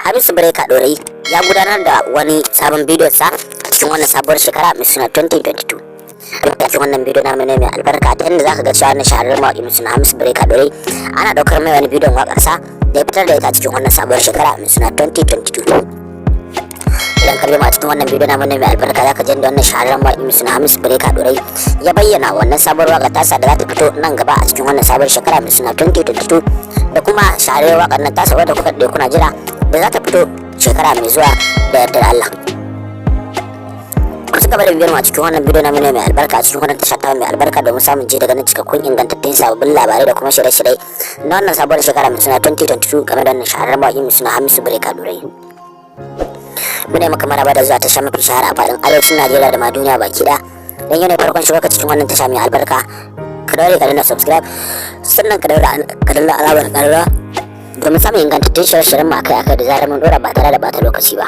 Hamisu Breaker Dorayi ya gudanar da wani sabon bidiyon sa cikin wannan sabuwar shekara mai suna 2022. A cikin wannan bidiyo na mai albarka ta inda zaka ga cewa wannan shahararren mawaƙi mai suna Hamisu Breaker Dorayi ana daukar mai wani bidiyon waƙar sa da ya fitar da ita cikin wannan sabuwar shekara mai suna 2022. Idan ka biyo a cikin wannan bidiyo na mai albarka zaka ji da wannan shahararren mawaƙi mai suna Hamisu Breaker Dorayi ya bayyana wannan sabuwar waƙar tasa da za ta fito nan gaba a cikin wannan sabuwar shekara mai suna 2022 da kuma shahararren waƙar nan tasa wadda kuka da kuna jira da za ta fito shekara mai zuwa da yardar Allah. Ku gaba da biyar a cikin wannan bidiyo na mai albarka a cikin wannan tasha ta mai albarka domin samun ji daga nan cikakkun ingantattun sababbin labarai da kuma shirye-shirye na wannan sabuwar shekara mai suna 2022 game da wannan shahararren mawaƙi mai suna Hamisu Breaker Dorayi. Muna maka maraba da zuwa tasha mafi shahara a faɗin arewacin Najeriya da ma duniya baki ɗaya. Dan yau ne farkon shiga cikin wannan tasha mai albarka. Ka daure ka danna subscribe sannan ka danna alamar ƙararrawa domin samun ingantattun shirye-shiryen mu akai-akai da zarar mun dora ba tare da bata lokaci ba.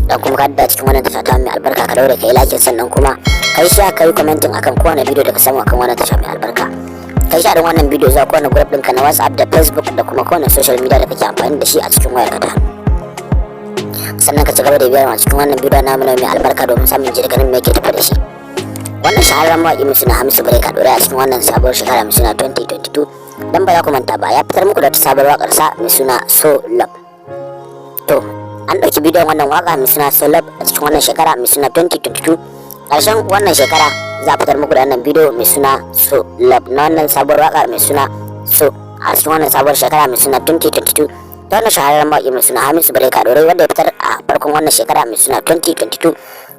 Dan kuma ka da cikin wannan tasha ta mai albarka ka daure ka yi like sannan kuma kai share kai commenting akan kowane bidiyo da ka samu akan wannan tasha mai albarka. Kai share wannan bidiyo zuwa kowane group ɗinka na WhatsApp da Facebook da kuma kowane social media da kake amfani da shi a cikin wayarka ta. Sannan ka ci gaba da biyar a cikin wannan bidiyo na mai albarka domin samun ji daga nan me yake tafi da shi. Wannan shahararren mawaƙi mai suna Hamisu Breaker Dorayi a cikin wannan sabuwar shekara mai suna 2022 dan ba za ku manta ba ya fitar muku da sabuwar waƙar sa mai suna So Love. To an ɗauki bidiyon wannan waƙa mai suna So Love a cikin wannan shekara mai suna 2022. Ƙarshen wannan shekara za a fitar muku da wannan bidiyo mai suna So Love na wannan sabuwar waƙar mai suna So a cikin wannan sabuwar shekara mai suna 2022. Da wannan shahararren mawaƙi mai suna Hamisu Breaker Dorayi wanda ya fitar a farkon wannan shekara mai suna 2022.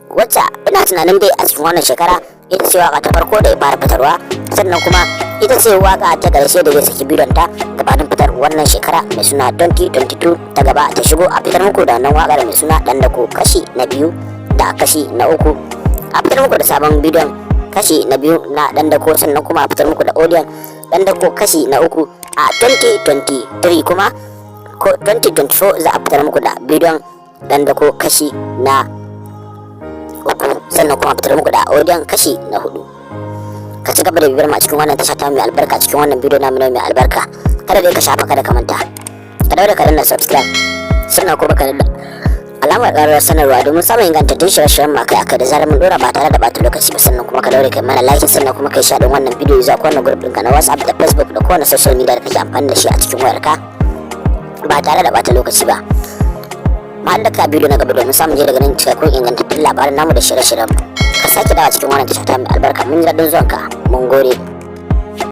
Wacce ina tunanin dai a cikin wannan shekara ita ce waka ta farko da ya fara fitarwa, sannan kuma ita ce waka ta ƙarshe da zai saki bidiyon ta gabanin fitar wannan shekara mai suna 2022 ta gaba ta shigo a fitar muku da wannan wakar mai suna dan dako kashi na biyu da kashi na uku, a fitar muku da sabon bidiyon kashi na biyu na dan dako, sannan kuma a fitar muku da audio dan dako kashi na uku a 2023 kuma ko 2024 za a fitar muku da bidiyon dan dako kashi na uku, sannan kuma fitar muku da audio kashi na hudu. Ka ci gaba da bibiyar mu a cikin wannan tasha ta mai albarka cikin wannan bidiyo na mai albarka. Kada dai ka shafa kada ka manta ka daure ka danna subscribe sannan kuma ka danna alamar ƙararrawar sanarwa domin samun ingantattun shirye-shiryen mu akai-akai da zarar mun dora ba tare da bata lokaci ba. Sannan kuma ka daure kai mana like sannan kuma kai share wannan bidiyo zuwa kowane group ɗinka na WhatsApp da Facebook da kowane social media da kake amfani da shi a cikin wayarka ba tare da bata lokaci ba. Ma'allaka bidiyo na gaba domin samun je daga nan cikakkun ingantattun labaran namu da shirye-shiryen mu. Ka sake dawa cikin wannan tasha ta mai albarka. Mun ji daɗin zuwanka. Mun gode.